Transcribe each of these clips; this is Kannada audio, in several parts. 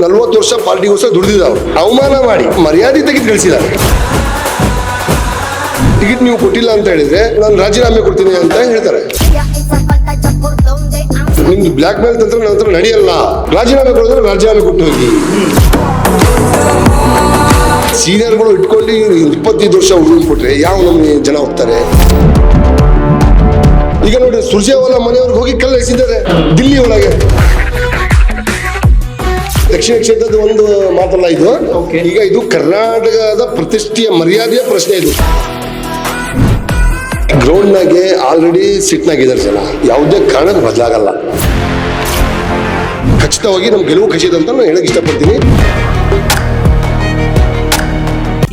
40 ವರ್ಷ ಪಾರ್ಟಿಗೋಸ್ಕರ ದುಡಿದಿದ್ದವರು ಅವಮಾನ ಮಾಡಿ ಮರ್ಯಾದೆ ತೆಗೆದು ಕಳಿಸಿದ್ದಾರೆ. ಟಿಕೆಟ್ ನೀವು ಕೊಟ್ಟಿಲ್ಲ ಅಂತ ಹೇಳಿದ್ರೆ ನಾನು ರಾಜೀನಾಮೆ ಕೊಡ್ತೀನಿ ಅಂತ ಹೇಳ್ತಾರೆ. ನಿಮ್ದು ಬ್ಲಾಕ್ ಮೇಲ್ ತಂತ್ರ ನನ್ನ ಹತ್ರ ನಡೆಯಲ್ಲ, ರಾಜೀನಾಮೆ ಕೊಡಿದ್ರೆ ರಾಜೀನಾಮೆ ಕೊಟ್ಟು ಹೋಗಿ. ಸೀನಿಯರ್ಗಳು ಇಟ್ಕೊಂಡು 25 ವರ್ಷ ಹುಡುಗಿ ಕೊಟ್ರೆ ಯಾವ ನಮ್ಗೆ ಜನ ಹೋಗ್ತಾರೆ? ಈಗ ನೋಡಿ ಸುರ್ಜೇವಾಲಾ ಮನೆಯವ್ರಿಗೆ ಹೋಗಿ ಕಲ್ಲು ಎಸೆದಿದ್ದಾರೆ ದಿಲ್ಲಿ ಒಳಗೆ. ದಕ್ಷಿಣ ಕ್ಷೇತ್ರದ ಒಂದು ಮಾತಲ್ಲ ಇದು. ಈಗ ಇದು ಕರ್ನಾಟಕದ ಪ್ರತಿಷ್ಠೆಯ ಮರ್ಯಾದೆಯ ಪ್ರಶ್ನೆ. ಇದು ಗ್ರೌಂಡ್ನಾಗೆ ಆಲ್ರೆಡಿ ಸಿಟ್ನಾಗಿದ್ದಾರೆ ಜನ, ಯಾವುದೇ ಕಾರಣಕ್ಕೆ ಬದಲಾಗಲ್ಲ. ಖಚಿತವಾಗಿ ನಮ್ ಗೆಲುವು ಖಚಿತ ಅಂತ ನಾನು ಹೇಳಕ್ ಇಷ್ಟಪಡ್ತೀನಿ.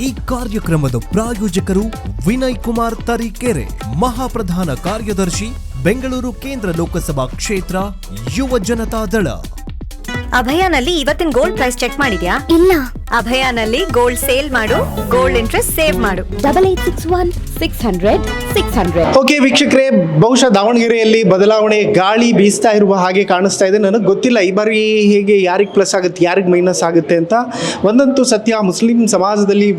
ಈ ಕಾರ್ಯಕ್ರಮದ ಪ್ರಾಯೋಜಕರು ವಿನಯ್ ಕುಮಾರ್ ತರೀಕೆರೆ, ಮಹಾಪ್ರಧಾನ ಕಾರ್ಯದರ್ಶಿ, ಬೆಂಗಳೂರು ಕೇಂದ್ರ ಲೋಕಸಭಾ ಕ್ಷೇತ್ರ, ಯುವ ಜನತಾ ದಳ. ಅಭಯಾನಲ್ಲಿ ಇವತ್ತಿನ ಗೋಲ್ಡ್ ಪ್ರೈಸ್ ಚೆಕ್ ಮಾಡಿದ್ಯಾ? ಇಲ್ಲ. ಅಭಯಾನಲ್ಲಿ ಗೋಲ್ಡ್ ಸೇಲ್ ಮಾಡು, ಗೋಲ್ಡ್ ಇಂಟ್ರೆಸ್ಟ್ ಸೇವ್ ಮಾಡು. 8861 600 600. ಓಕೆ ವೀಕ್ಷಕರೇ, ಬಹುಶಃ ದಾವಣಗೆರೆಯಲ್ಲಿ ಬದಲಾವಣೆ ಗಾಳಿ ಬೀಸ್ತಾ ಇರುವ ಹಾಗೆ ಕಾಣಿಸ್ತಾ ಇದೆ. ನನಗೆ ಗೊತ್ತಿಲ್ಲ ಈ ಬಾರಿ ಹೇಗೆ ಯಾರಿಗೆ ಪ್ಲಸ್ ಆಗುತ್ತೆ ಯಾರಿಗೆ ಮೈನಸ್ ಆಗುತ್ತೆ ಅಂತ. ಒಂದಂತೂ ಸತ್ಯ, ಮುಸ್ಲಿಂ ಸಮಾಜದಲ್ಲಿ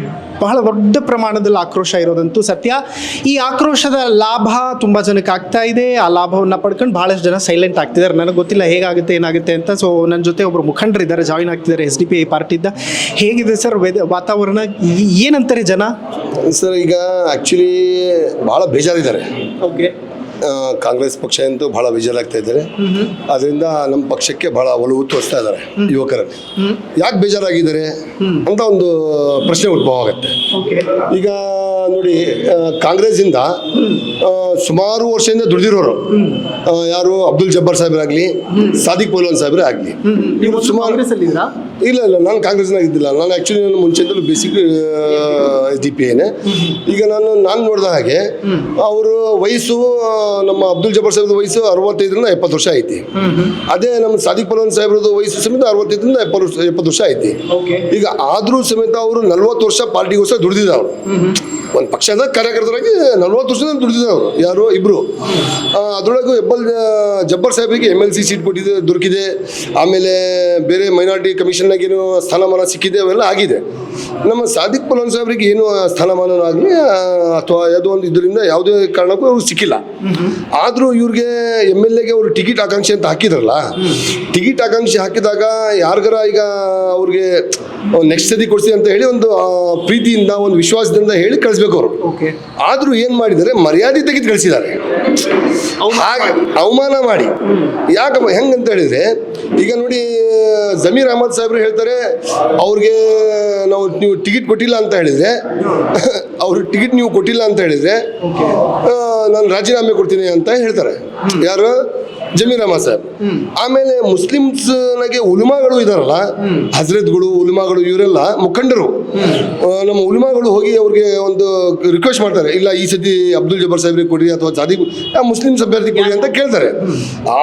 ಬಹಳ ದೊಡ್ಡ ಪ್ರಮಾಣದಲ್ಲಿ ಆಕ್ರೋಶ ಇರೋದಂತೂ ಸತ್ಯ. ಈ ಆಕ್ರೋಶದ ಲಾಭ ತುಂಬ ಜನಕ್ಕೆ ಆಗ್ತಾ ಇದೆ. ಆ ಲಾಭವನ್ನು ಪಡ್ಕೊಂಡು ಭಾಳಷ್ಟು ಜನ ಸೈಲೆಂಟ್ ಆಗ್ತಿದ್ದಾರೆ. ನನಗೆ ಗೊತ್ತಿಲ್ಲ ಹೇಗಾಗುತ್ತೆ ಏನಾಗುತ್ತೆ ಅಂತ. ಸೊ ನನ್ನ ಜೊತೆ ಒಬ್ಬರು ಮುಖಂಡರಿದ್ದಾರೆ, ಜಾಯಿನ್ ಆಗ್ತಿದ್ದಾರೆ SDPI ಪಾರ್ಟಿಯಿಂದ. ಹೇಗಿದೆ ಸರ್ ವಾತಾವರಣ? ಏನಂತಾರೆ ಜನ? ಸರ್ ಈಗ ಆಕ್ಚುಲಿ ಬಹಳ ಬೇಜಾರಿದ್ದಾರೆ. ಓಕೆ, ಕಾಂಗ್ರೆಸ್ ಪಕ್ಷ ಅಂತೂ ಬಹಳ ಬೇಜಾರಾಗ್ತಾ ಇದ್ದಾರೆ. ಅದರಿಂದ ನಮ್ಮ ಪಕ್ಷಕ್ಕೆ ಬಹಳ ಒಲವು ತೋರಿಸ್ತಾ ಇದ್ದಾರೆ ಯುವಕರಲ್ಲಿ. ಯಾಕೆ ಬೇಜಾರಾಗಿದ್ದಾರೆ ಅಂತ ಒಂದು ಪ್ರಶ್ನೆ ಉದ್ಭವ ಆಗುತ್ತೆ. ಈಗ ನೋಡಿ, ಕಾಂಗ್ರೆಸ್ ಇಂದ ಸುಮಾರು ವರ್ಷದಿಂದ ದುಡಿದಿರೋರು ಯಾರು ಅಬ್ದುಲ್ ಜಬ್ಬಾರ್ ಸಾಹೇಬರಾಗ್ಲಿ, ಸಾದಿಕ್ ಪೈಲ್ವಾನ್ ಸಾಹೇಬ್ರೆ ಆಗಲಿ, ಇವರು ಸುಮಾರು ಇಲ್ಲ ನಾನು ಕಾಂಗ್ರೆಸ್ನಾಗ ಇದ್ದಿಲ್ಲ. ನಾನು ಆ್ಯಕ್ಚುಲಿ ನಾನು ಮುಂಚೆಯಿಂದಲೂ ಬೇಸಿಕ್ SDPIನೇ. ಈಗ ನಾನು ನೋಡಿದ ಹಾಗೆ ಅವರು ವಯಸ್ಸು, ನಮ್ಮ ಅಬ್ದುಲ್ ಜಬ್ಬಾರ್ ಸಾಹೇಬ್ರ ವಯಸ್ಸು 65ರಿಂದ 70 ವರ್ಷ ಐತಿ. ಅದೇ ನಮ್ಮ ಸಾದಿಕ್ ಪೈಲ್ವಾನ್ ಸಾಹೇಬ್ರದ್ದು ವಯಸ್ಸು ಸಮೇತ 65ರಿಂದ 70 ವರ್ಷ ಐತಿ. ಈಗ ಆದರೂ ಸಮೇತ ಅವರು 40 ವರ್ಷ ಪಾರ್ಟಿಗೋಸ್ಕರ ದುಡಿದಿದ್ದವರು. ಒಂದು ಪಕ್ಷದ ಕಾರ್ಯಕರ್ತರಾಗಿ 40 ವರ್ಷದಿಂದ ದುಡಿದಿದ್ದವರು ಯಾರು ಇಬ್ರು. ಅದರೊಳಗೂ ಜಬ್ಬಾರ್ ಸಾಹೇಬ್ರಿಗೆ MLC ಸೀಟ್ ದೊರಕಿದೆ. ಆಮೇಲೆ ಬೇರೆ ಮೈನಾರಿಟಿ ಕಮಿಷನ್ನಾಗ ಏನು ಸ್ಥಾನಮಾನ ಸಿಕ್ಕಿದೆ, ಅವೆಲ್ಲ ಆಗಿದೆ. ನಮ್ಮ ಸಾದಿಕ್ ಪೈಲ್ವಾನ್ ಸಾಹೇಬ್ರಿಗೆ ಏನು ಸ್ಥಾನಮಾನ ಆಗಲಿ ಅಥವಾ ಯಾವುದೋ ಒಂದು ಇದರಿಂದ ಯಾವುದೇ ಕಾರಣಕ್ಕೂ ಅವ್ರಿಗೆ ಸಿಕ್ಕಿಲ್ಲ. ಆದರೂ ಇವ್ರಿಗೆ MLAಗೆ ಅವರು ಟಿಕೆಟ್ ಆಕಾಂಕ್ಷೆ ಅಂತ ಹಾಕಿದ್ರಲ್ಲ, ಟಿಕೆಟ್ ಆಕಾಂಕ್ಷೆ ಹಾಕಿದಾಗ ಯಾರಿಗಾರ ಈಗ ಅವ್ರಿಗೆ ನೆಕ್ಸ್ಟ್ ಸತಿ ಕೊಡ್ಸಿ ಅಂತ ಹೇಳಿ ಒಂದು ಪ್ರೀತಿಯಿಂದ ಒಂದು ವಿಶ್ವಾಸದಿಂದ ಹೇಳಿ ಕಳಿಸ್ಬೇಕು ಅವರು. ಆದರೂ ಏನು ಮಾಡಿದ್ದಾರೆ, ಮರ್ಯಾದೆ ತೆಗೆದು ಕಳಿಸಿದ್ದಾರೆ, ಅವಮಾನ ಮಾಡಿ. ಯಾಕಪ್ಪ ಹೆಂಗಂತ ಹೇಳಿದ್ರೆ, ಈಗ ನೋಡಿ ಜಮೀರ್ ಅಹಮದ್ ಸಾಹೇಬ್ರು ಹೇಳ್ತಾರೆ ಅವ್ರಿಗೆ ನೀವು ಟಿಕೆಟ್ ಕೊಟ್ಟಿಲ್ಲ ಅಂತ ಹೇಳಿದ್ರೆ ನೀವು ಕೊಟ್ಟಿಲ್ಲ ಅಂತ ಹೇಳಿದ್ರೆ ನಾನು ರಾಜೀನಾಮೆ ಕೊಡ್ತೀನಿ ಅಂತ ಹೇಳ್ತಾರೆ. ಯಾರು? ಜಮೀರ್ ಅಹಮದ್ ಸಾಹೇಬ್. ಆಮೇಲೆ ಮುಸ್ಲಿಮ್ಸ್ನಾಗೆ ಉಲಮಾಗಳು ಇದಾರಲ್ಲ, ಹಜರತ್ಗಳು, ಉಲಮಾಗಳು, ಇವರೆಲ್ಲ ಮುಖಂಡರು. ನಮ್ಮ ಉಲಮಾಗಳು ಹೋಗಿ ಅವ್ರಿಗೆ ಒಂದು ರಿಕ್ವೆಸ್ಟ್ ಮಾಡ್ತಾರೆ, ಇಲ್ಲ ಈ ಸತಿ ಅಬ್ದುಲ್ ಜಬ್ಬಾರ್ ಸಾಹೇಬ್ರಿಗೆ ಕೊಡಿ ಅಥವಾ ಜಾದಿ ಮುಸ್ಲಿಮ್ಸ್ ಅಭ್ಯರ್ಥಿ ಕೊಡಿ ಅಂತ ಕೇಳ್ತಾರೆ.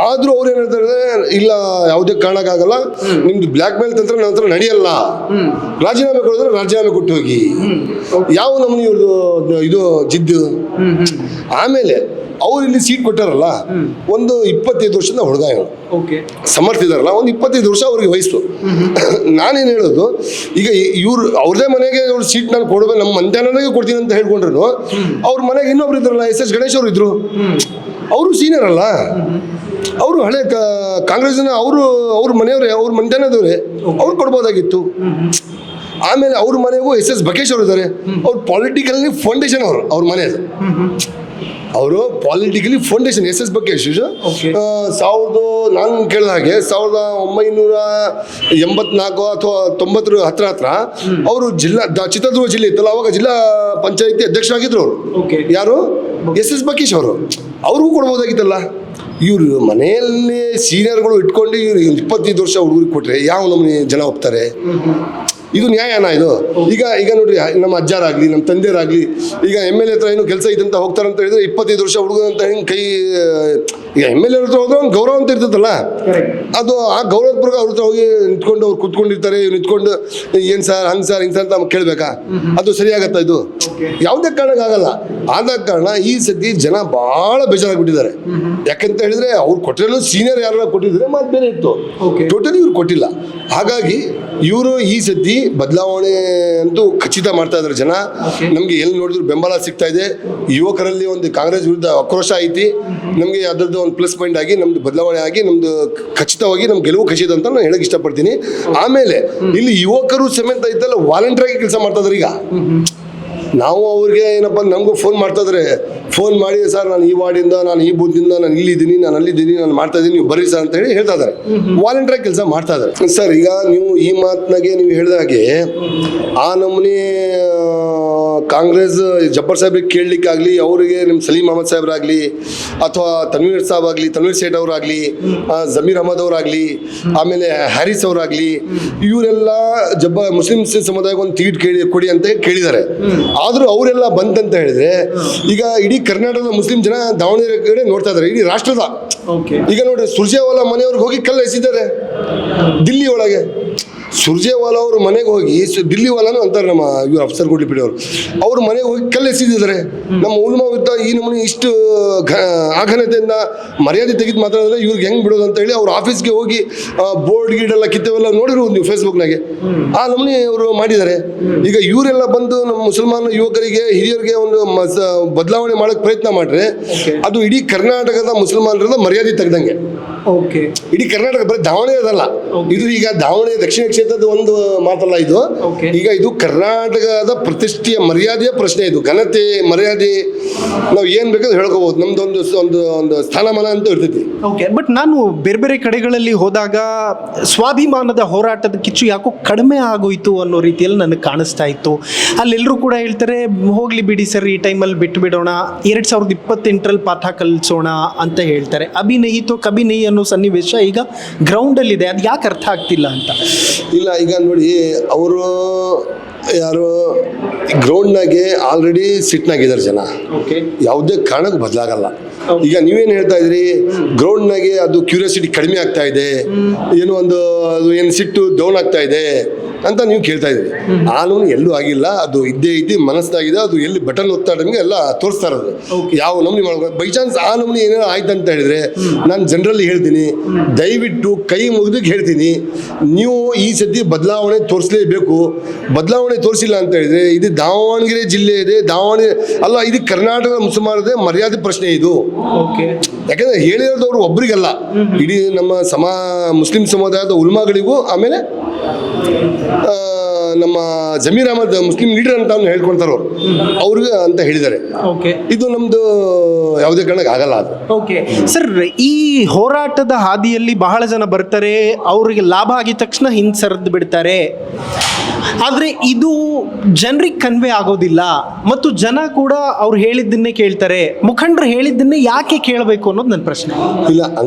ಆದ್ರೂ ಅವ್ರು ಏನ್ ಹೇಳ್ತಾರೆ, ಇಲ್ಲ ಯಾವುದೇ ಕಾರಣಕ್ಕಾಗಲ್ಲ, ನಿಮ್ದು ಬ್ಲಾಕ್ ಮೇಲ್ ತಂತ್ರ ನನ್ನ ಹತ್ರ ನಡೆಯಲ್ಲ, ರಾಜೀನಾಮೆ ಕೊಡಿದ್ರೆ ರಾಜೀನಾಮೆ ಕೊಟ್ಟು ಹೋಗಿ. ಯಾವ ನಮ್ಮನಿ ಇವ್ರದ್ದು ಇದು ಜಿದ್ದು. ಆಮೇಲೆ ಅವ್ರು ಇಲ್ಲಿ ಸೀಟ್ ಕೊಟ್ಟಾರಲ್ಲ, ಒಂದು 25 ವರ್ಷದ ಹುಡುಗ ಸಮರ್ಥ ಇದಾರಲ್ಲ, ಒಂದು 25 ವರ್ಷ ಅವ್ರಿಗೆ ವಯಸ್ಸು. ನಾನೇನು ಹೇಳೋದು, ಈಗ ಇವ್ರು ಅವ್ರದೇ ಮನೆಗೆ ಇವ್ರು ಸೀಟ್ ನಾನು ಕೊಡಬೇಕು, ನಮ್ಮ ಮಂತ್ಯಾನಾಗೆ ಕೊಡ್ತೀನಿ ಅಂತ ಹೇಳ್ಕೊಂಡ್ರು. ಅವ್ರ ಮನೆಗೆ ಇನ್ನೊಬ್ರು ಇದ್ರಲ್ಲ, SS ಗಣೇಶ್ ಅವರು ಇದ್ರು, ಅವರು ಸೀನಿಯರ್ ಅಲ್ಲ, ಅವರು ಹಳೆ ಕಾಂಗ್ರೆಸ್ನ ಅವ್ರ ಮನೆಯವ್ರೆ, ಅವ್ರ ಮಂತ್ಯಾನದವ್ರೆ, ಅವ್ರು ಕೊಡ್ಬೋದಾಗಿತ್ತು. ಆಮೇಲೆ ಅವ್ರ ಮನೆಗೂ SS ಬಕೇಶ್ ಅವರು ಇದ್ದಾರೆ, ಅವ್ರು ಪೊಲಿಟಿಕಲ್ ಫೌಂಡೇಶನ್ ಅವ್ರ ಮನೆಯದು. ಅವರು ಪಾಲಿಟಿಕಲಿ ಫೌಂಡೇಶನ್ SS ಬಕೇಶ್ ನಾನು ಕೇಳಿದ ಹಾಗೆ 1984 ಅಥವಾ 90 ಹತ್ರ ಅವರು ಚಿತ್ರದುರ್ಗ ಜಿಲ್ಲೆ ಇತ್ತಲ್ಲ, ಅವಾಗ ಜಿಲ್ಲಾ ಪಂಚಾಯತಿ ಅಧ್ಯಕ್ಷರಾಗಿದ್ರು ಅವರು. ಯಾರು? SS ಬಕೇಶ್ ಅವರು. ಅವ್ರಿಗೂ ಕೊಡ್ಬೋದಾಗಿತ್ತಲ್ಲ. ಇವರು ಮನೆಯಲ್ಲಿ ಸೀನಿಯರ್ಗಳು ಇಟ್ಕೊಂಡು 25 ವರ್ಷ ಹುಡುಗರಿಗೆ ಕೊಟ್ರೆ ಯಾವ ನಮ್ಗೆ ಜನ ಹೋಗ್ತಾರೆ? ಇದು ನ್ಯಾಯನಾ ಇದು? ಈಗ ನೋಡ್ರಿ, ನಮ್ಮ ಅಜ್ಜಾರಾಗ್ಲಿ ನಮ್ಮ ತಂದೆಯರಾಗ್ಲಿ ಈಗ MLA ಹತ್ರ ಏನು ಕೆಲಸ ಇದೆ ಅಂತ ಹೋಗ್ತಾರಂತ ಹೇಳಿದ್ರೆ 25 ವರ್ಷ ಹುಡುಗ ಅಂತ ಹಿಂಗೆ ಕೈ, ಈಗ MLA ಹತ್ರ ಹೋದ್ರೆ ಒಂದು ಗೌರವ ಅಂತ ಇರ್ತದಲ್ಲ, ಅದು ಆ ಗೌರವದ ಪ್ರಕಾರ ಅವ್ರ ಹತ್ರ ಹೋಗಿ ನಿಂತ್ಕೊಂಡು ಅವ್ರು ಕುತ್ಕೊಂಡಿರ್ತಾರೆ, ನಿಂತ್ಕೊಂಡು ಏನು ಸರ್ ಹಂಗೆ ಸರ್ ಹಿಂಗೆ ಸರ್ ಅಂತ ನಮ್ಗೆ ಕೇಳಬೇಕಾ? ಅದು ಸರಿಯಾಗತ್ತಾ? ಇದು ಯಾವುದೇ ಕಾರಣಕ್ಕೆ ಆಗಲ್ಲ. ಆದ ಕಾರಣ ಈ ಸತಿ ಜನ ಭಾಳ ಬೇಜಾರಾಗ್ಬಿಟ್ಟಿದ್ದಾರೆ. ಯಾಕಂತ ಹೇಳಿದ್ರೆ ಅವ್ರು ಕೊಟ್ಟಿರೋ ಸೀನಿಯರ್ ಯಾರು ಕೊಟ್ಟಿದ್ರೆ ಮಾತು ಬೇರೆ ಇತ್ತು, ಟೋಟಲಿ ಇವ್ರು ಕೊಟ್ಟಿಲ್ಲ. ಹಾಗಾಗಿ ಇವರು ಈ ಸತಿ ಬದಲಾವಣೆ ಅಂತೂ ಖಚಿತ ಮಾಡ್ತಾ ಇದ್ದಾರೆ ಜನ. ನಮಗೆ ಎಲ್ಲಿ ನೋಡಿದ್ರು ಬೆಂಬಲ ಸಿಗ್ತಾ ಇದೆ. ಯುವಕರಲ್ಲಿ ಒಂದು ಕಾಂಗ್ರೆಸ್ ವಿರುದ್ಧ ಆಕ್ರೋಶ ಐತಿ. ನಮಗೆ ಅದರದ್ದು ಒಂದು ಪ್ಲಸ್ ಪಾಯಿಂಟ್ ಆಗಿ ನಮ್ದು ಬದಲಾವಣೆ ಆಗಿ ನಮ್ದು ಖಚಿತವಾಗಿ ನಮ್ಗೆ ಗೆಲುವು ಖಚಿತ ಅಂತ ನಾನು ಹೇಳಕ್ ಇಷ್ಟಪಡ್ತೀನಿ. ಆಮೇಲೆ ಇಲ್ಲಿ ಯುವಕರು ಸಮೇತ ಇದ್ದಲ್ಲ ವಾಲಂಟಿಯರ್ ಆಗಿ ಕೆಲಸ ಮಾಡ್ತಾ ಇದ್ದಾರೆ. ಈಗ ನಾವು ಅವ್ರಿಗೆ ಏನಪ್ಪ ನಮಗೂ ಫೋನ್ ಮಾಡ್ತಾ ಇದ್ದಾರೆ, ಫೋನ್ ಮಾಡಿ ಸರ್ ನಾನು ಈ ವಾರ್ಡಿಂದ, ನಾನು ಈ ಬೂತ್ದಿಂದ, ನಾನು ಇಲ್ಲಿದ್ದೀನಿ, ನಾನು ಅಲ್ಲಿದ್ದೀನಿ, ನಾನು ಮಾಡ್ತಾ ಇದ್ದೀನಿ, ನೀವು ಬರ್ರಿ ಸರ್ ಅಂತ ಹೇಳಿ ಹೇಳ್ತಾ ಇದ್ದಾರೆ. ವಾಲಂಟಿಯರ್ ಆಗಿ ಕೆಲಸ ಮಾಡ್ತಾ ಇದ್ದಾರೆ ಸರ್. ಈಗ ನೀವು ಈ ಮಾತಿನಾಗೆ ನೀವು ಹೇಳಿದಾಗೆ ಆ ನಮೂನಿ ಕಾಂಗ್ರೆಸ್ ಜಬ್ಬರ್ ಸಾಹೇಬ್ರಿಗೆ ಕೇಳಲಿಕ್ಕಾಗಲಿ, ಅವರಿಗೆ ನಿಮ್ಮ ಸಲೀಂ ಅಹಮದ್ ಸಾಹೇಬ್ರಾಗಲಿ ಅಥವಾ ತನ್ವೀರ್ ಸಾಹೇಬ್ ಆಗಲಿ, ತನ್ವೀರ್ ಸೇಠ್ ಅವರಾಗಲಿ, ಜಮೀರ್ ಅಹಮದ್ ಅವರಾಗಲಿ, ಆಮೇಲೆ ಹ್ಯಾರಿಸ್ ಅವರಾಗಲಿ, ಇವರೆಲ್ಲ ಮುಸ್ಲಿಂ ಸಮುದಾಯಕ್ಕೆ ಒಂದು ಟಿಕೆಟ್ ಕೊಡಿ ಅಂತ ಕೇಳಿದ್ದಾರೆ. ಆದರೂ ಅವರೆಲ್ಲ ಬಂತಂತ ಹೇಳಿದ್ರೆ ಈಗ ಇಡೀ ಕರ್ನಾಟಕದ ಮುಸ್ಲಿಂ ಜನ ದಾವಣಗೆರೆ ಕಡೆ ನೋಡ್ತಾ ಇದ್ದಾರೆ, ಇಡೀ ರಾಷ್ಟ್ರದ. ಈಗ ನೋಡ್ರಿ, ಸುರ್ಜೇವಾಲಾ ಮನೆಯವ್ರಿಗೆ ಹೋಗಿ ಕಲ್ಲು ಎಸಿದ್ದಾರೆ ದಿಲ್ಲಿ ಒಳಗೆ. ಸುರ್ಜೇವಾಲಾ ಅವ್ರ ಮನೆಗೆ ಹೋಗಿ, ದಿಲ್ಲಿ ವಾಲಾನು ಅಂತಾರೆ ನಮ್ಮ ಇವ್ರು ಅಫ್ಸರ್ ಗುಡ್ಲಿಪಿಡಿ ಅವರು, ಅವ್ರ ಮನೆಗೆ ಹೋಗಿ ಕಲ್ಲು ಎಸಿದಿದ್ದಾರೆ. ನಮ್ಮ ಉಲ್ಮಾ ವಿರುದ್ಧ ಈ ನಮೂನಿ ಇಷ್ಟು ಆಘನತೆಯಿಂದ ಮರ್ಯಾದೆ ತೆಗೆದು ಮಾತಾಡಿದ್ರೆ ಇವ್ರಿಗೆ ಹೆಂಗೆ ಬಿಡೋದು ಅಂತ ಹೇಳಿ ಅವ್ರ ಆಫೀಸ್ಗೆ ಹೋಗಿ ಬೋರ್ಡ್ ಗೀಡೆಲ್ಲ ಕಿತ್ತವೆಲ್ಲ ನೋಡಿರ್ಬೋದು ನೀವು ಫೇಸ್ಬುಕ್ನಾಗೆ. ಆ ನಮೂನಿ ಅವರು ಮಾಡಿದ್ದಾರೆ. ಈಗ ಇವರೆಲ್ಲ ಬಂದು ನಮ್ಮ ಮುಸಲ್ಮಾನ ಯುವಕರಿಗೆ, ಹಿರಿಯರಿಗೆ ಒಂದು ಬದಲಾವಣೆ ಮಾಡೋಕ್ಕೆ ಪ್ರಯತ್ನ ಮಾಡ್ರೆ ಅದು ಇಡೀ ಕರ್ನಾಟಕದ ಮುಸಲ್ಮಾನರದ ಮರ್ಯಾದೆ ತೆಗೆದಂಗೆ. ಇಡೀ ಕರ್ನಾಟಕ ಬರೀ ದಾವಣಗೆರೆದಲ್ಲ ಇದು. ಈಗ ದಾವಣಗೆರೆ ದಕ್ಷಿಣ ಕ್ಷೇತ್ರದ ಒಂದು ಮಾತಲ್ಲ ಇದು. ಈಗ ಇದು ಕರ್ನಾಟಕದ ಪ್ರತಿಷ್ಠೆಯ ಮರ್ಯಾದೆಯ ಪ್ರಶ್ನೆ. ಇದು ಘನತೆ ಮರ್ಯಾದೆ ನಾವು ಏನ್ ಬೇಕಾದ್ರೂ ಹೇಳ್ಕೋಬಹುದು. ನಮ್ದು ಒಂದು ಸ್ಥಾನಮಾನ ಅಂತ ಇರ್ತೈತಿ. ಬಟ್ ನಾನು ಬೇರೆ ಕಡೆಗಳಲ್ಲಿ ಹೋದಾಗ ಸ್ವಾಭಿಮಾನದ ಹೋರಾಟದ ಕಿಚ್ಚು ಯಾಕೋ ಕಡಿಮೆ ಆಗೋಯ್ತು ಅನ್ನೋ ರೀತಿಯಲ್ಲಿ ನನಗೆ ಕಾಣಿಸ್ತಾ ಇತ್ತು. ಅಲ್ಲೆಲ್ಲರೂ ಕೂಡ ಹೇಳ್ತಾರೆ ಹೋಗ್ಲಿ ಬಿಡಿ ಸರ್, ಈ ಟೈಮಲ್ಲಿ ಬಿಟ್ಟು ಬಿಡೋಣ, 2028ರಲ್ಲಿ ಪಾಠ ಕಲಿಸೋಣ ಅಂತ ಹೇಳ್ತಾರೆ. ಅಭಿನಯಿ ತೋ ಕಭಿನಯಿ ಅನ್ನೋ ಸನ್ನಿವೇಶ ಈಗ ಗ್ರೌಂಡಲ್ಲಿದೆ. ಅದು ಯಾಕೆ ಅರ್ಥ ಆಗ್ತಿಲ್ಲ ಅಂತ. ಇಲ್ಲ, ಈಗ ನೋಡಿ, ಅವರು ಯಾರು ಗ್ರೌಂಡ್ನಾಗೆ ಆಲ್ರೆಡಿ ಸಿಟ್ನಾಗಿದ್ದಾರೆ ಜನ. ಯಾವುದೇ ಕಾರಣಕ್ಕೂ ಬದಲಾಗಲ್ಲ. ಈಗ ನೀವೇನು ಹೇಳ್ತಾ ಇದ್ರಿ, ಗ್ರೌಂಡ್ನಾಗೆ ಅದು ಕ್ಯೂರಿಯಾಸಿಟಿ ಕಡಿಮೆ ಆಗ್ತಾ ಇದೆ, ಏನು ಒಂದು ಅದು ಏನು ಸಿಟ್ಟು ಡೌನ್ ಆಗ್ತಾ ಇದೆ ಅಂತ ನೀವು ಕೇಳ್ತಾ ಇದ್ರಿ. ಆನೂನು ಎಲ್ಲೂ ಆಗಿಲ್ಲ. ಅದು ಇದ್ದೇ ಇದ್ದು ಮನಸ್ಸಾಗಿದೆ. ಅದು ಎಲ್ಲಿ ಬಟನ್ ಒತ್ತಾಡಂಗೆ ಎಲ್ಲ ತೋರಿಸ್ತಾ ಇರೋದು. ಯಾವ ನಮ್ನಿ ಮಾಡ್ಬೇಕು. ಬೈ ಚಾನ್ಸ್ ಆ ನಮ್ನಿ ಏನಾರು ಆಯ್ತು ಅಂತ ಹೇಳಿದ್ರೆ ನಾನು ಜನರಲ್ಲಿ ಹೇಳ್ತೀನಿ, ದಯವಿಟ್ಟು ಕೈ ಮುಗಿದು ಹೇಳ್ತೀನಿ, ನೀವು ಈ ಸತಿ ಬದಲಾವಣೆ ತೋರಿಸಲೇಬೇಕು. ಬದಲಾವಣೆ ತೋರಿಸಿಲ್ಲ ಅಂತ ಹೇಳಿದ್ರೆ ಇದು ದಾವಣಗೆರೆ ಜಿಲ್ಲೆ ಇದೆ, ದಾವಣಗೆರೆ ಅಲ್ಲ, ಇದು ಕರ್ನಾಟಕದ ಮುಸಲ್ಮಾನರದೇ ಮರ್ಯಾದೆ ಪ್ರಶ್ನೆ ಇದು. ಯಾಕಂದ್ರೆ ಹೇಳಿರೋದವ್ರು ಒಬ್ರಿಗಲ್ಲ, ಇಡೀ ನಮ್ಮ ಮುಸ್ಲಿಂ ಸಮುದಾಯದ ಉಲ್ಮಾಗಳಿಗೂ, ಆಮೇಲೆ ನಮ್ಮ ಜಮೀರ್ ಅಹಮದ್ ಮುಸ್ಲಿಂ ಲೀಡರ್ ಅಂತ ಹೇಳ್ಕೊಳ್ತಾರೆ ಅವ್ರಿಗೆ ಅಂತ ಹೇಳಿದ್ದಾರೆ. ಇದು ನಮ್ದು ಯಾವುದೇ ಕಾರಣಕ್ಕೆ ಆಗಲ್ಲ ಅದು. ಸರ್, ಈ ಹೋರಾಟದ ಹಾದಿಯಲ್ಲಿ ಬಹಳ ಜನ ಬರ್ತಾರೆ, ಅವರಿಗೆ ಲಾಭ ಆಗಿದ ತಕ್ಷಣ ಹಿಂದೆ ಸರಿದು ಬಿಡ್ತಾರೆ. ಆದರೆ ಇದು ಜನರಿಗೆ ಕನ್ವೆ ಆಗೋದಿಲ್ಲ ಮತ್ತು ಜನ ಕೂಡ ಅವ್ರು ಹೇಳಿದ್ದನ್ನೇ ಕೇಳ್ತಾರೆ. ಮುಖಂಡರು ಹೇಳಿದ್ದನ್ನೇ ಯಾಕೆ ಕೇಳಬೇಕು ಅನ್ನೋದು ನನ್ನ ಪ್ರಶ್ನೆ. ಇಲ್ಲ,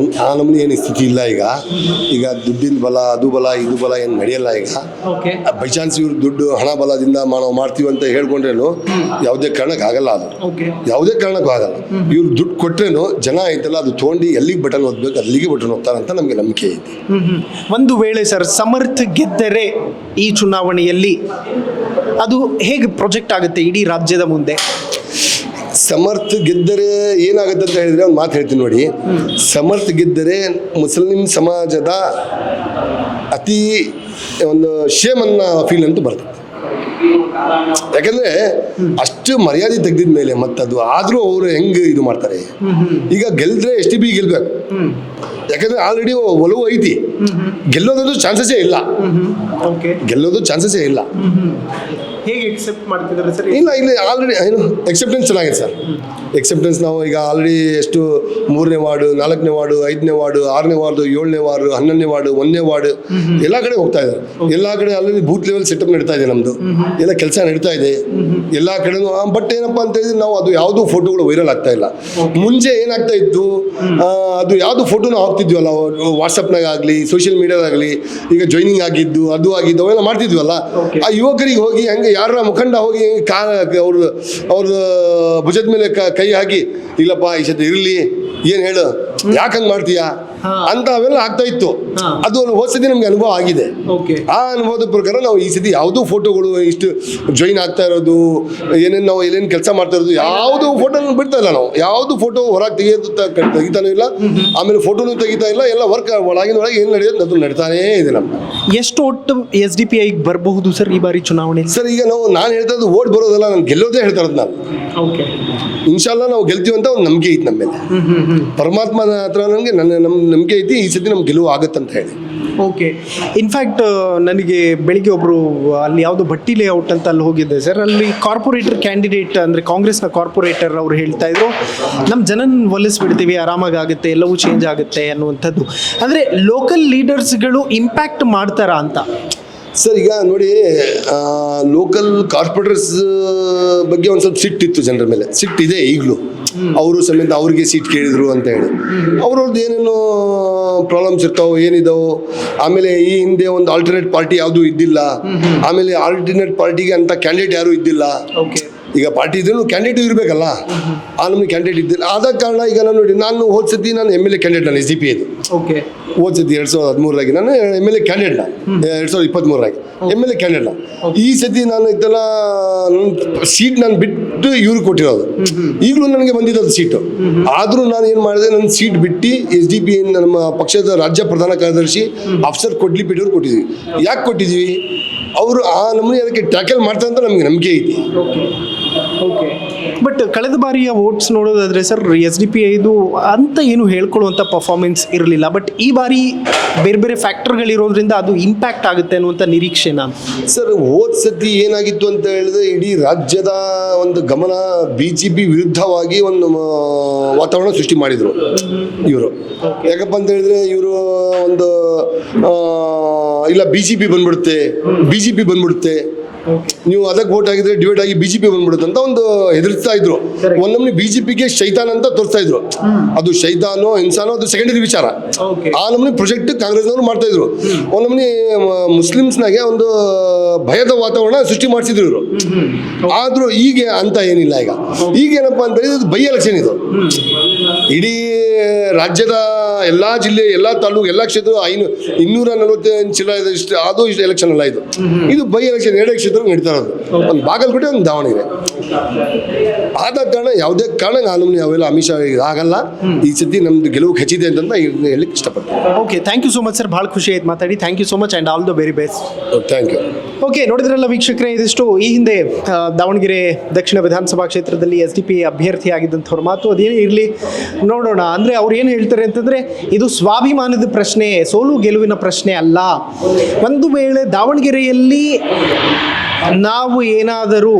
ಆ ನಮ್ನಿ ಏನು ಸ್ಥಿತಿ ಇಲ್ಲ. ಈಗ ದುಡ್ಡಿನ ಬಲ, ಅದು ಬಲ, ಇದು ಬಲ ಏನು ನಡೆಯಲ್ಲ. ಈಗ ಬೈ ಚಾನ್ಸ್ ಇವ್ರು ದುಡ್ಡು ಹಣ ಬಲದಿಂದ ನಾವು ಮಾಡ್ತೀವಿ ಅಂತ ಹೇಳ್ಕೊಂಡ್ರೇನು ಯಾವುದೇ ಕಾರಣಕ್ಕೆ ಆಗಲ್ಲ. ಅದು ಯಾವುದೇ ಕಾರಣಕ್ಕೂ ಆಗಲ್ಲ. ಇವ್ರು ದುಡ್ಡು ಕೊಟ್ರೇನು ಜನ ಐತಲ್ಲ, ಅದು ತೊಗೊಂಡು ಎಲ್ಲಿಗೆ ಬಟನ್ ಓದ್ಬೇಕು ಅಲ್ಲಿಗೆ ಬಟನ್ ಓದ್ತಾರಂತ ನಮಗೆ ನಂಬಿಕೆ ಐತಿ. ಒಂದು ವೇಳೆ ಸರ್ ಸಮರ್ಥ ಗೆದ್ದರೆ ಈ ಚುನಾವಣೆಯಲ್ಲಿ ಅದು ಹೇಗೆ ಪ್ರೊಜೆಕ್ಟ್ ಆಗುತ್ತೆ ಇಡೀ ರಾಜ್ಯದ ಮುಂದೆ? ಸಮರ್ಥ ಗೆದ್ದರೆ ಏನಾಗುತ್ತೆ ಅಂತ ಹೇಳಿದ್ರೆ ಒಂದು ಮಾತು ಹೇಳ್ತೀನಿ ನೋಡಿ. ಸಮರ್ಥ ಗೆದ್ದರೆ ಮುಸ್ಲಿಂ ಸಮಾಜದ ಅತಿ ಒಂದು ಶೇಮನ್ನ ಫೀಲ್ ಅಂತೂ ಬರ್ತದೆ. ಯಾಕಂದ್ರೆ ಅಷ್ಟು ಮರ್ಯಾದೆ ತೆಗೆದಿದ ಮೇಲೆ ಮತ್ತದು ಆದ್ರೂ ಅವರು ಹೆಂಗ್ ಇದು ಮಾಡ್ತಾರೆ. ಈಗ ಗೆಲ್ದ್ರೆ STB ಗೆಲ್ಬೇಕು. ಯಾಕಂದ್ರೆ ಆಲ್ರೆಡಿ ಒಲವು ಐತಿ. ಗೆಲ್ಲೋದು ಚಾನ್ಸಸ್ಸೇ ಇಲ್ಲ. ಗೆಲ್ಲೋದು ಚಾನ್ಸಸ್ಸೇ ಇಲ್ಲ. ಹೇಗೆ ಎಕ್ಸೆಪ್ಟ್ ಮಾಡ್ತಿದ್ದಾರೆ ಸರ್? ಇಲ್ಲ, ಇಲ್ಲಿ ಆಲ್ರೆಡಿ ಏನು ಎಕ್ಸೆಪ್ಟೆನ್ಸ್ ಚೆನ್ನಾಗಿದೆ ಸರ್. ಎಕ್ಸೆಪ್ಟೆನ್ಸ್ ನಾವು ಈಗ ಆಲ್ರೆಡಿ ಎಷ್ಟು 3ನೇ ವಾರ್ಡು, 4ನೇ ವಾರ್ಡು, 5ನೇ ವಾರ್ಡು, 6ನೇ ವಾರ್ಡು, 7ನೇ ವಾರ್ಡು, 11ನೇ ವಾರ್ಡು, 1ನೇ ವಾರ್ಡು ಎಲ್ಲ ಕಡೆ ಹೋಗ್ತಾ ಇದ್ದಾರೆ. ಎಲ್ಲ ಕಡೆ ಆಲ್ರೆಡಿ ಬೂತ್ ಲೆವೆಲ್ ಸೆಟಪ್ ನಡೀತಾ ಇದೆ. ನಮ್ದು ಎಲ್ಲ ಕೆಲಸ ನಡೀತಾ ಇದೆ. ಎಲ್ಲ ಕಡೆನೂ. ಬಟ್ ಏನಪ್ಪ ಅಂತ ಹೇಳಿದ್ರೆ ನಾವು ಅದು ಯಾವುದೂ ಫೋಟೋಗಳು ವೈರಲ್ ಆಗ್ತಾ ಇಲ್ಲ. ಮುಂಚೆ ಏನಾಗ್ತಾ ಇತ್ತು, ಅದು ಯಾವುದು ಫೋಟೋನ ಹಾಕ್ತಿದ್ವಲ್ಲ ವಾಟ್ಸಪ್ನಾಗ ಆಗಲಿ ಸೋಷಿಯಲ್ ಮೀಡಿಯಾದಾಗಲಿ, ಈಗ ಜಾಯ್ನಿಂಗ್ ಆಗಿದ್ದು ಅದು ಆಗಿದ್ದು ಅವೆಲ್ಲ ಮಾಡ್ತಿದ್ವಲ್ಲ, ಆ ಯುವಕರಿಗೆ ಹೋಗಿ ಹಂಗೆ ಯಾರ ಮುಖಂಡ ಹೋಗಿ ಅವ್ರ ಭುಜದ ಮೇಲೆ ಕೈ ಹಾಕಿ, ಇಲ್ಲಪ್ಪ ಈ ಸತಿ ಇರಲಿ, ಏನು ಹೇಳು, ಯಾಕೆ ಹಂಗೆ ಮಾಡ್ತೀಯಾ ಅಂತ ಅವೆಲ್ಲ ಆಗ್ತಾ ಇತ್ತು. ಅದು ಹೋದ ಸತಿ ನಮ್ಗೆ ಅನುಭವ ಆಗಿದೆ. ಆ ಅನುಭವದ ಪ್ರಕಾರ ನಾವು ಈ ಸತಿ ಯಾವುದೂ ಫೋಟೋಗಳು ಇಷ್ಟು ಜಾಯಿನ್ ಆಗ್ತಾ ಇರೋದು, ಏನೇನು ನಾವು ಏನೇನು ಕೆಲಸ ಮಾಡ್ತಾ ಇರೋದು, ಯಾವುದು ಫೋಟೋನ ಬಿಡ್ತಾ ಇಲ್ಲ ನಾವು. ಯಾವುದು ಫೋಟೋ ಹೊರಗೆ ತೆಗಿತಾನೂ ಇಲ್ಲ, ಆಮೇಲೆ ಫೋಟೋನು ತೆಗಿತಾ ಇಲ್ಲ. ಎಲ್ಲ ವರ್ಕ್ ಒಳಗಿನ ಒಳಗೆ ಏನು ನಡೆಯೋದು ಅದು ನಡೀತಾನೇ ಇದೆ. ನಮ್ಮ ಎಷ್ಟು ಒಟ್ಟು SDPI ಬರಬಹುದು ಸರ್ ಈ ಬಾರಿ ಚುನಾವಣೆ? ಸರ್ ಈಗ ನಾನು ಹೇಳ್ತಾ ಇದ್ದು ಓಟ್ ಬರೋದಲ್ಲ, ನಾನು ಗೆಲ್ಲೋದೇ ಹೇಳ್ತಾ ಇರೋದು. ನಾನು ಇನ್ಶಾಲ್ಲ ನಾವು ಗೆಲ್ತೀವಿ ಅಂತ ಒಂದು ನಂಬಿಕೆ ಐತಿ ನಮ್ಮ ಮೇಲೆ. ಪರಮಾತ್ಮನ ಹತ್ರ ನನಗೆ ನಮ್ಮ ನಂಬಿಕೆ ಐತಿ, ಈ ಸತಿ ನಮ್ಗೆ ಗೆಲುವು ಆಗುತ್ತಂತ ಹೇಳಿ. ಓಕೆ. ಇನ್ಫ್ಯಾಕ್ಟ್ ನನಗೆ ಬೆಳಿಗ್ಗೆ ಒಬ್ಬರು ಅಲ್ಲಿ ಯಾವುದು ಭಟ್ಟಿ ಲೇಔಟ್ ಅಂತ ಅಲ್ಲಿ ಹೋಗಿದ್ದೆ ಸರ್, ಅಲ್ಲಿ ಕಾರ್ಪೊರೇಟರ್ ಕ್ಯಾಂಡಿಡೇಟ್ ಅಂದರೆ ಕಾಂಗ್ರೆಸ್ನ ಕಾರ್ಪೊರೇಟರ್ ಅವರು ಹೇಳ್ತಾ ಇದ್ರು, ನಮ್ಮ ಜನನ ಒಲಿಸ್ಬಿಡ್ತೀವಿ, ಆರಾಮಾಗಿ ಆಗುತ್ತೆ, ಎಲ್ಲವೂ ಚೇಂಜ್ ಆಗುತ್ತೆ ಅನ್ನುವಂಥದ್ದು. ಅಂದರೆ ಲೋಕಲ್ ಲೀಡರ್ಸ್ಗಳು ಇಂಪ್ಯಾಕ್ಟ್ ಮಾಡ್ತಾರಾ ಅಂತ? ಸರ್ ಈಗ ನೋಡಿ, ಲೋಕಲ್ ಕಾರ್ಪೊರೇಟರ್ಸ್ ಬಗ್ಗೆ ಒಂದು ಸ್ವಲ್ಪ ಸಿಟ್ಟಿತ್ತು ಜನರ ಮೇಲೆ, ಸಿಟ್ಟಿದೆ ಈಗಲೂ. ಅವರು ಸಮೇತ ಅವ್ರಿಗೆ ಸೀಟ್ ಕೇಳಿದ್ರು ಅಂತ ಹೇಳಿ ಅವ್ರವ್ರದ್ದು ಏನೇನೋ ಪ್ರಾಬ್ಲಮ್ಸ್ ಇರ್ತಾವೆ, ಏನಿದಾವೆ. ಆಮೇಲೆ ಈ ಹಿಂದೆ ಒಂದು ಆಲ್ಟರ್ನೇಟ್ ಪಾರ್ಟಿ ಯಾವುದೂ ಇದ್ದಿಲ್ಲ, ಆಮೇಲೆ ಆಲ್ಟರ್ನೇಟ್ ಪಾರ್ಟಿಗೆ ಅಂತ ಕ್ಯಾಂಡಿಡೇಟ್ ಯಾರೂ ಇದ್ದಿಲ್ಲ. ಈಗ ಪಾರ್ಟಿ ಇದ್ರೂ ಕ್ಯಾಂಡಿಡೇಟ್ ಇರಬೇಕಲ್ಲ, ಆ ನಮಗೆ ಕ್ಯಾಂಡಿಡೇಟ್ ಇದ್ದಿಲ್ಲ. ಆದ ಕಾರಣ ಈಗ ನಾನು ನೋಡಿ, ನಾನು ಹೋದ ಸತಿ ನಾನು MLA ಕ್ಯಾಂಡಿಡೇಟ್, ನಾನು SDPI ಇದು. ಹೋದ ಸತಿ 2013ರಾಗಿ ನಾನು MLA ಕ್ಯಾಂಡಿಡೇಟ್, 2023ರಾಗಿ MLA ಕ್ಯಾಂಡಿಡೇಟ್. ಈ ಸತಿ ನಾನು ಇದೆಲ್ಲ ಸೀಟ್ ನಾನು ಬಿಟ್ಟು ಇವ್ರಿಗೆ ಕೊಟ್ಟಿರೋದು. ಈಗಲೂ ನನಗೆ ಬಂದಿದ್ದು ಸೀಟು. ಆದರೂ ನಾನು ಏನು ಮಾಡಿದೆ, ನನ್ನ ಸೀಟ್ ಬಿಟ್ಟು SDPI ನಮ್ಮ ಪಕ್ಷದ ರಾಜ್ಯ ಪ್ರಧಾನ ಕಾರ್ಯದರ್ಶಿ ಅಫ್ಸರ್ ಕೊಡ್ಲಿಪೇಟೆಯವ್ರು ಕೊಟ್ಟಿದ್ದೀವಿ. ಯಾಕೆ ಕೊಟ್ಟಿದ್ದೀವಿ, ಅವರು ಆ ನಮ್ಮನೆ ಅದಕ್ಕೆ ಟ್ಯಾಕಲ್ ಮಾಡ್ತಾರೆ ಅಂತ ನಮಗೆ ನಂಬಿಕೆ ಐತಿ. ಓಕೆ. ಬಟ್ ಕಳೆದ ಬಾರಿಯ ವೋಟ್ಸ್ ನೋಡೋದಾದರೆ ಸರ್, SDPI ಇದು ಅಂತ ಏನು ಹೇಳ್ಕೊಳ್ಳುವಂಥ ಪರ್ಫಾರ್ಮೆನ್ಸ್ ಇರಲಿಲ್ಲ. ಬಟ್ ಈ ಬಾರಿ ಬೇರೆ ಬೇರೆ ಫ್ಯಾಕ್ಟರ್ಗಳಿರೋದ್ರಿಂದ ಅದು ಇಂಪ್ಯಾಕ್ಟ್ ಆಗುತ್ತೆ ಅನ್ನುವಂಥ ನಿರೀಕ್ಷೆ ನಾನು. ಸರ್ ಹೋದ ಸತಿ ಏನಾಗಿತ್ತು ಅಂತ ಹೇಳಿದ್ರೆ, ಇಡೀ ರಾಜ್ಯದ ಒಂದು ಗಮನ BJP ವಿರುದ್ಧವಾಗಿ ಒಂದು ವಾತಾವರಣ ಸೃಷ್ಟಿ ಮಾಡಿದರು ಇವರು. ಯಾಕಪ್ಪ ಅಂತ ಹೇಳಿದ್ರೆ, ಇವರು ಒಂದು ಇಲ್ಲ BJP ಬಂದ್ಬಿಡುತ್ತೆ, ನೀವು ಅದಕ್ಕೆ ವೋಟ್ ಆಗಿದ್ರೆ ಡಿವೈಡ್ ಆಗಿ BJP ಬಂದ್ಬಿಡುತ್ತೆ ಅಂತ ಒಂದು ಹೆದರ್ಸ್ತಾ ಇದ್ರು. ಒಂದೊಮ್ಮೆ BJPಗೆ ಶೈತಾನ್ ಅಂತ ತೋರಿಸ್ತಾ ಇದ್ರು. ಅದು ಶೈತಾನೋ ಇನ್ಸಾನೋ ಅದು ಸೆಕೆಂಡರಿ ವಿಚಾರ. ಆ ನಮ್ಮನೆ ಪ್ರಾಜೆಕ್ಟ್ ಕಾಂಗ್ರೆಸ್ನವರು ಮಾಡ್ತಾ ಇದ್ರು. ಒಂದೊಮ್ಮೆ ಮುಸ್ಲಿಮ್ಸ್ನಾಗೆ ಒಂದು ಭಯದ ವಾತಾವರಣ ಸೃಷ್ಟಿ ಮಾಡಿಸಿದ್ರು ಇವರು. ಆದ್ರೂ ಈಗ ಅಂತ ಏನಿಲ್ಲ. ಈಗ ಏನಪ್ಪಾ ಅಂತ ಹೇಳಿದ್ರೆ, ಬೈ ಎಲೆಕ್ಷನ್ ಇದು. ಇಡೀ ರಾಜ್ಯದ ಎಲ್ಲಾ ಜಿಲ್ಲೆ, ಎಲ್ಲಾ ತಾಲೂಕು, ಎಲ್ಲಾ ಕ್ಷೇತ್ರ 248 ಜಿಲ್ಲಾ ಇಷ್ಟು ಅದು ಇಷ್ಟು ಎಲೆಕ್ಷನ್ ಅಲ್ಲ ಇದು ಬೈ ಎಲೆಕ್ಷನ್. 2 ಕ್ಷೇತ್ರ ನಡೀತಾ ಇರೋದು, ಒಂದು ಬಾಗಲಕೋಟೆ, ಒಂದು ದಾವಣಗೆರೆ. ಆದ ಕಾರಣ ಯಾವುದೇ ಕಾರಣ ನಾನು ಅವೆಲ್ಲ ಅಮಿಷ ಆಗಲ್ಲ. ಈ ಸತಿ ನಮ್ದು ಗೆಲುವು ಖಚಿತ ಅಂತ ಹೇಳಲಿಕ್ಕೆ ಇಷ್ಟಪಡ್ತೀನಿ. Okay, thank you so much sir, ಭಾಳ ಖುಷಿ ಆಯ್ತು ಮಾತಾಡಿ. Thank you so much and all the very best. Thank you. Okay, ನೋಡಿದ್ರಲ್ಲ ವೀಕ್ಷಕರೇ, ಇದಿಷ್ಟು ಈ ಹಿಂದೆ ದಾವಣಗೆರೆ ದಕ್ಷಿಣ ವಿಧಾನಸಭಾ ಕ್ಷೇತ್ರದಲ್ಲಿ SDPI ಅಭ್ಯರ್ಥಿ ಆಗಿದ್ದಂಥವ್ರ ಮಾತು. ಅದೇನೇ ಇರಲಿ, ನೋಡೋಣ. ಅಂದರೆ ಅವ್ರು ಏನು ಹೇಳ್ತಾರೆ ಅಂತಂದರೆ, ಇದು ಸ್ವಾಭಿಮಾನದ ಪ್ರಶ್ನೆ, ಸೋಲು ಗೆಲುವಿನ ಪ್ರಶ್ನೆ ಅಲ್ಲ. ಒಂದು ವೇಳೆ ದಾವಣಗೆರೆಯಲ್ಲಿ ನಾವು ಏನಾದರೂ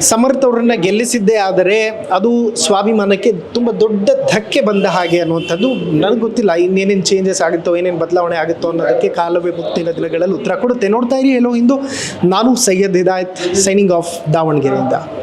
ಸಮರ್ಥವ್ರನ್ನ ಗೆಲ್ಲಿಸಿದ್ದೇ ಆದರೆ ಅದು ಸ್ವಾಭಿಮಾನಕ್ಕೆ ತುಂಬ ದೊಡ್ಡ ಧಕ್ಕೆ ಬಂದ ಹಾಗೆ ಅನ್ನುವಂಥದ್ದು. ನನಗೆ ಗೊತ್ತಿಲ್ಲ ಇನ್ನೇನೇನು ಚೇಂಜಸ್ ಆಗುತ್ತೋ, ಏನೇನು ಬದಲಾವಣೆ ಆಗುತ್ತೋ ಅನ್ನೋದಕ್ಕೆ ಕಾಲವೇ ಮುಂದಿನ ದಿನಗಳಲ್ಲಿ ಉತ್ತರ ಕೊಡುತ್ತೆ. ನೋಡ್ತಾ ಇರಿ ಎಲ್ಲೋ ಹಿಂದೂ. ನಾನು ಸೈಯದ್ ಹಿದಾಯತ್, ಸೈನಿಂಗ್ ಆಫ್ ದಾವಣಗೆರೆಯಿಂದ.